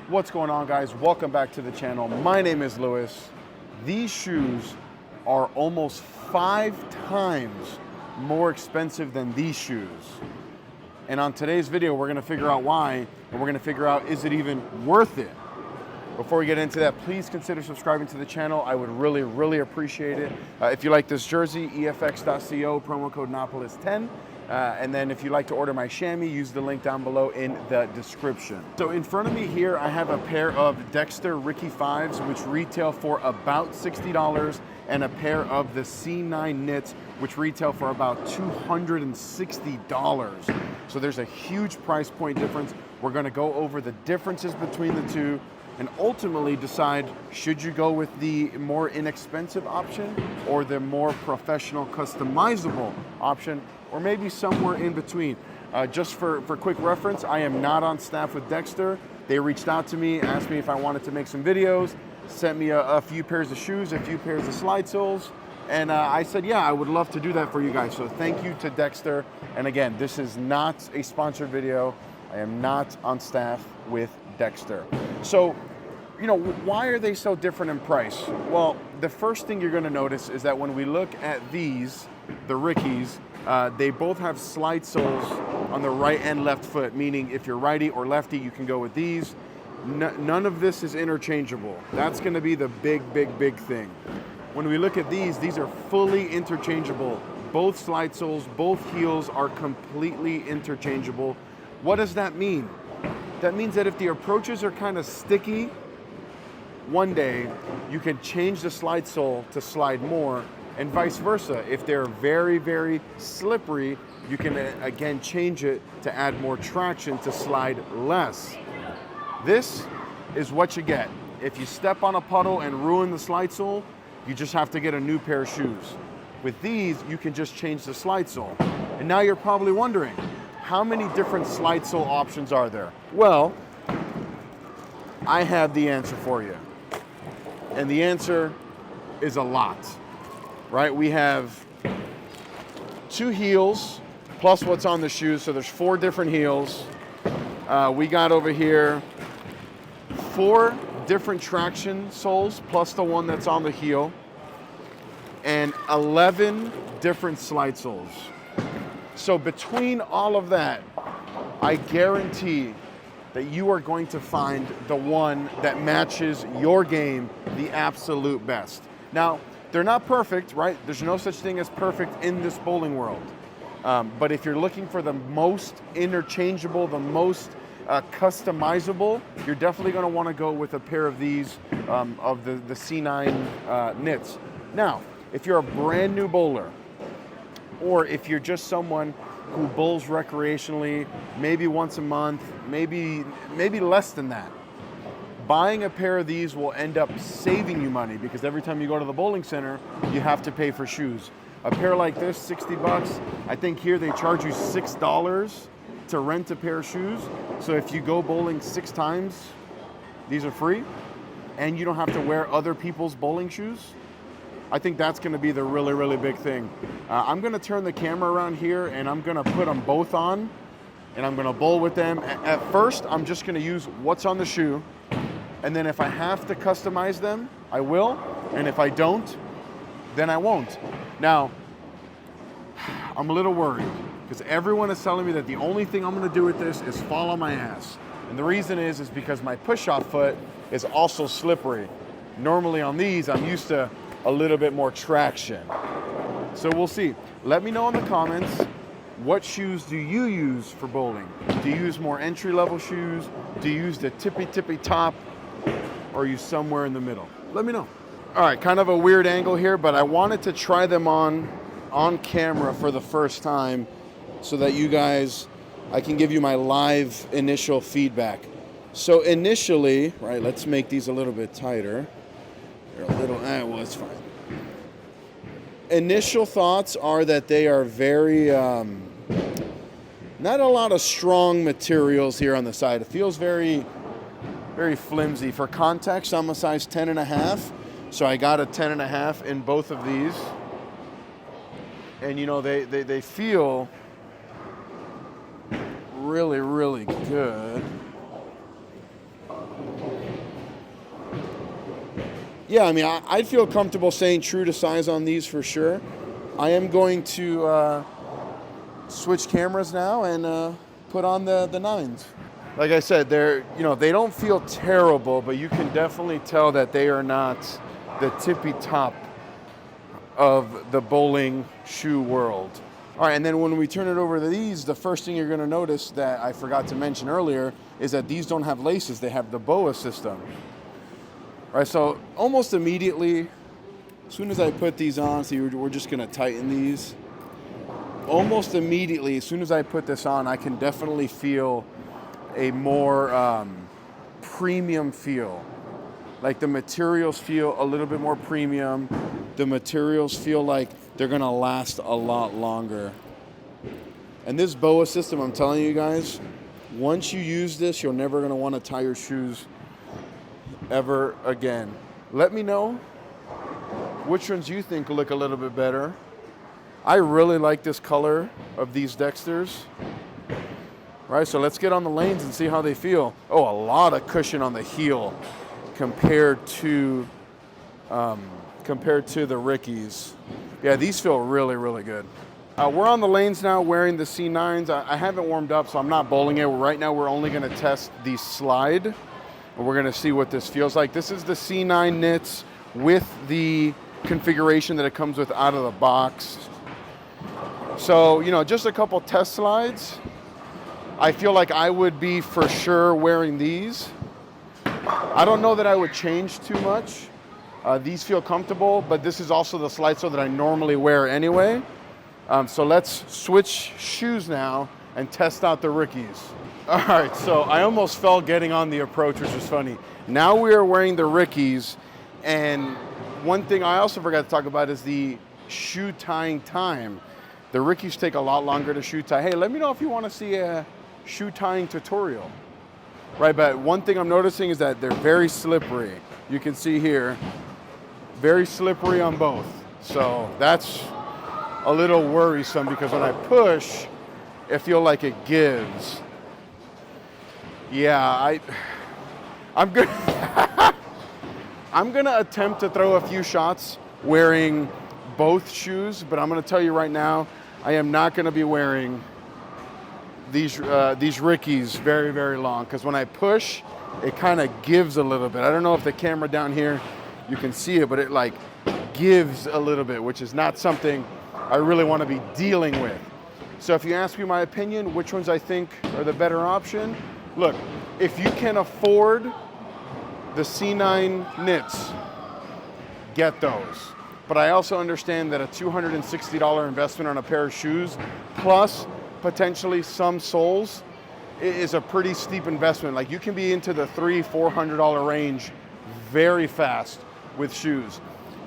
What's going on, guys? Welcome back to the channel. My name is Lewis. These shoes are almost 5 times more expensive than these shoes. And on today's video, we're gonna figure out why, and we're gonna figure out, is it even worth it? Before we get into that, please consider subscribing to the channel. I would really appreciate it. If you like this jersey, efx.co, promo code Napoles10. And then if you'd like to order my chamois, use the link down below in the description. So in front of me here, I have a pair of Dexter Ricky 5s, which retail for about $60, and a pair of the C9 knits, which retail for about $260. So there's a huge price point difference. We're gonna go over the differences between the two and ultimately decide, should you go with the more inexpensive option or the more professional customizable option, or maybe somewhere in between. Just for quick reference, I am not on staff with Dexter. They reached out to me, asked me if I wanted to make some videos, sent me a few pairs of shoes, a few pairs of slide soles, and I said, yeah, I would love to do that for you guys. So thank you to Dexter. And again, this is not a sponsored video. I am not on staff with Dexter. So, you know, why are they so different in price? Well, the first thing you're gonna notice is that when we look at these, the Rickies, they both have slide soles on the right and left foot, meaning if you're righty or lefty, you can go with these. None of this is interchangeable. That's gonna be the big thing. When we look at these are fully interchangeable. Both slide soles, both heels are completely interchangeable. What does that mean? That means that if the approaches are kind of sticky, one day you can change the slide sole to slide more, and vice versa. If they're very slippery, you can again change it to add more traction to slide less. This is what you get. If you step on a puddle and ruin the slide sole, you just have to get a new pair of shoes. With these, you can just change the slide sole. And now you're probably wondering, how many different slide sole options are there? Well, I have the answer for you. And the answer is a lot, right? We have 2 heels plus what's on the shoes, so there's 4 different heels. We got over here 4 different traction soles plus the one that's on the heel, and 11 different slide soles. So between all of that, I guarantee that you are going to find the one that matches your game the absolute best. Now, they're not perfect, right? There's no such thing as perfect in this bowling world. But if you're looking for the most interchangeable, the most customizable, you're definitely gonna wanna go with a pair of these, of the C9 knits. Now, if you're a brand new bowler, or if you're just someone who bowls recreationally, maybe once a month, maybe less than that, buying a pair of these will end up saving you money, because every time you go to the bowling center, you have to pay for shoes. A pair like this, 60 bucks. I think here they charge you $6 to rent a pair of shoes. So if you go bowling 6 times, these are free, and you don't have to wear other people's bowling shoes. I think that's gonna be the really big thing. I'm gonna turn the camera around here and I'm gonna put them both on and I'm gonna bowl with them. At first, I'm just gonna use what's on the shoe, and then if I have to customize them, I will, and if I don't, then I won't. Now, I'm a little worried because everyone is telling me that the only thing I'm gonna do with this is fall on my ass. And the reason is because my push-off foot is also slippery. Normally on these, I'm used to a little bit more traction. So we'll see. Let me know in the comments, what shoes do you use for bowling? Do you use more entry-level shoes? Do you use the tippy top? Or are you somewhere in the middle? Let me know. All right, kind of a weird angle here, but I wanted to try them on camera for the first time so that you guys, I can give you my live initial feedback. So initially, right, let's make these a little bit tighter. They're a little, well, it's fine. Initial thoughts are that they are very, not a lot of strong materials here on the side. It feels very flimsy. For context, I'm a size 10.5, so I got a 10.5 in both of these. And you know, they feel really good. Yeah, I mean, I'd feel comfortable saying true to size on these for sure. I am going to switch cameras now and put on the nines. Like I said, they don't feel terrible, but you can definitely tell that they are not the tippy top of the bowling shoe world. All right, and then when we turn it over to these, the first thing you're gonna notice that I forgot to mention earlier is that these don't have laces, they have the BOA system. All right, so almost immediately, as soon as I put these on, see, we're just gonna tighten these. Almost immediately, as soon as I put this on, I can definitely feel a more premium feel. Like the materials feel a little bit more premium. The materials feel like they're gonna last a lot longer. And this BOA system, I'm telling you guys, once you use this, you're never gonna wanna tie your shoes ever again. Let me know which ones you think look a little bit better. I really like this color of these Dexters. Right, so let's get on the lanes and see how they feel. Oh, a lot of cushion on the heel compared to the Rickies. Yeah, these feel really, really good. We're on the lanes now wearing the C9s. I haven't warmed up, so I'm not bowling it. Right now, we're only gonna test the slide, and we're gonna see what this feels like. This is the C9 knits with the configuration that it comes with out of the box. So, just a couple test slides. I feel like I would be for sure wearing these. I don't know that I would change too much. These feel comfortable, but this is also the slide sole that I normally wear anyway. So let's switch shoes now and test out the Rickies. All right, so I almost fell getting on the approach, which is funny. Now we are wearing the Rickies, and one thing I also forgot to talk about is the shoe tying time. The Rickies take a lot longer to shoe tie. Hey, let me know if you want to see a shoe tying tutorial. Right, but one thing I'm noticing is that they're very slippery. You can see here, very slippery on both. So that's a little worrisome because when I push, I feel like it gives. Yeah, I'm good. I'm gonna attempt to throw a few shots wearing both shoes, but I'm gonna tell you right now, I am not gonna be wearing these Rickies very, very long, because when I push, it kind of gives a little bit. I don't know if the camera down here, you can see it, but it like gives a little bit, which is not something I really want to be dealing with. So if you ask me my opinion, which ones I think are the better option, look, if you can afford the C9 knits, get those. But I also understand that a $260 investment on a pair of shoes, plus potentially some soles, is a pretty steep investment. Like, you can be into the $300-400 range very fast with shoes.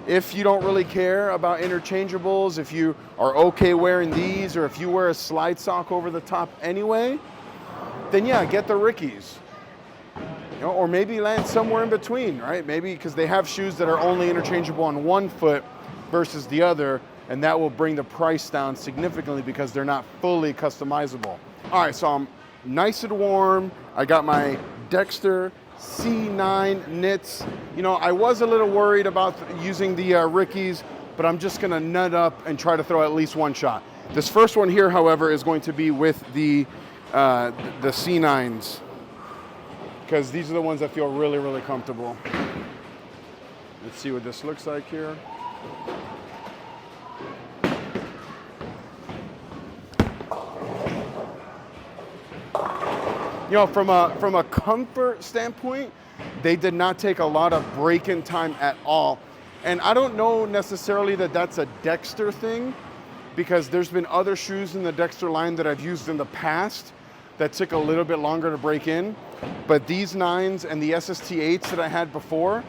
If you don't really care about interchangeables, if you are okay wearing these, or if you wear a slide sock over the top anyway, then yeah, get the Rickies. Or maybe land somewhere in between, right? Maybe because they have shoes that are only interchangeable on one foot versus the other, and that will bring the price down significantly because they're not fully customizable. All right, so I'm nice and warm. I got my Dexter C9 knits. I was a little worried about using the Rickies, but I'm just gonna nut up and try to throw at least one shot. This first one here, however, is going to be with the C9s, because these are the ones that feel really, really comfortable. Let's see what this looks like here. From a comfort standpoint, they did not take a lot of break-in time at all. And I don't know necessarily that that's a Dexter thing, because there's been other shoes in the Dexter line that I've used in the past that took a little bit longer to break in. But these 9s and the SST 8s that I had before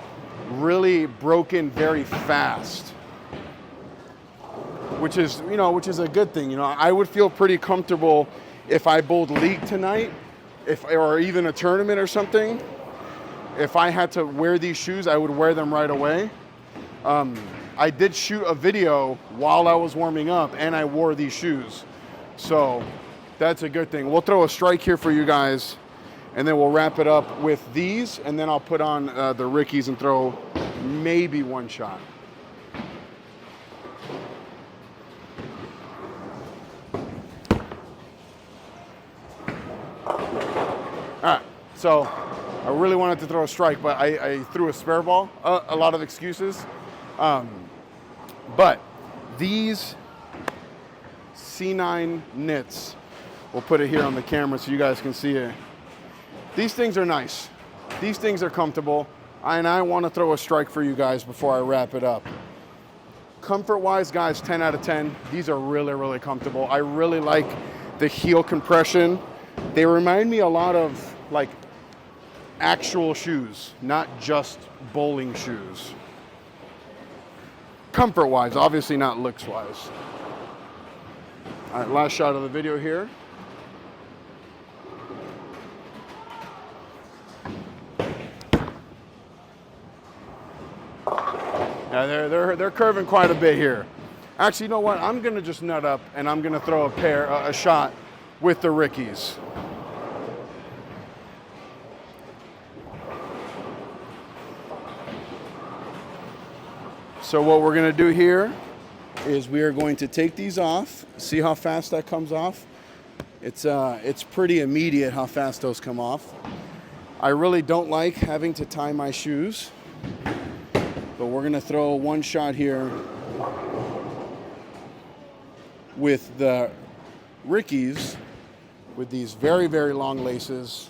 really broke in very fast, which is a good thing. I would feel pretty comfortable if I bowled league tonight, or even a tournament or something. If I had to wear these shoes, I would wear them right away. I did shoot a video while I was warming up, and I wore these shoes. So that's a good thing. We'll throw a strike here for you guys, and then we'll wrap it up with these, and then I'll put on the Rickies and throw maybe one shot. All right, so I really wanted to throw a strike, but I threw a spare ball. A lot of excuses. But these C9 knits, we'll put it here on the camera so you guys can see it. These things are nice. These things are comfortable. And I want to throw a strike for you guys before I wrap it up. Comfort-wise, guys, 10 out of 10. These are really, really comfortable. I really like the heel compression. They remind me a lot of like actual shoes, not just bowling shoes. Comfort-wise, obviously not looks-wise. All right, last shot of the video here. Now they're curving quite a bit here. Actually, you know what? I'm gonna just nut up and I'm gonna throw a shot with the Rickies. So what we're gonna do here is we are going to take these off. See how fast that comes off? It's pretty immediate how fast those come off. I really don't like having to tie my shoes, but we're gonna throw one shot here with the Rickies with these very, very long laces.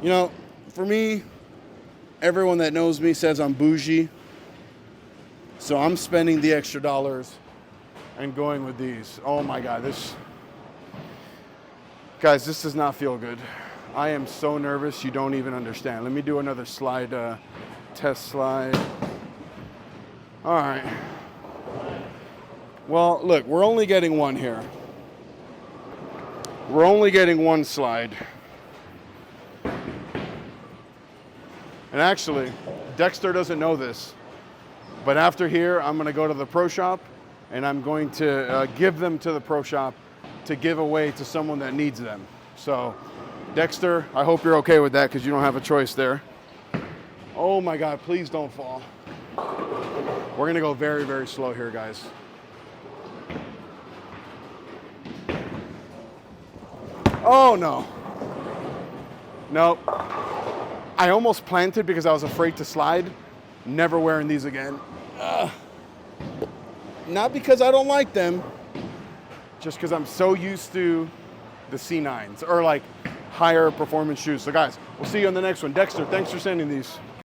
You know, for me, everyone that knows me says I'm bougie, so I'm spending the extra dollars and going with these. Oh my God, guys, this does not feel good. I am so nervous, you don't even understand. Let me do another slide, test slide. All right. Well, look, we're only getting one here. We're only getting one slide. And actually, Dexter doesn't know this, but after here, I'm gonna go to the pro shop and I'm going to give them to the pro shop to give away to someone that needs them. So, Dexter, I hope you're okay with that because you don't have a choice there. Oh my God, please don't fall. We're gonna go very, very slow here, guys. Oh no. Nope. I almost planted because I was afraid to slide. Never wearing these again. Not because I don't like them, just because I'm so used to the C9s or like higher performance shoes. So guys, we'll see you on the next one. Dexter, thanks for sending these.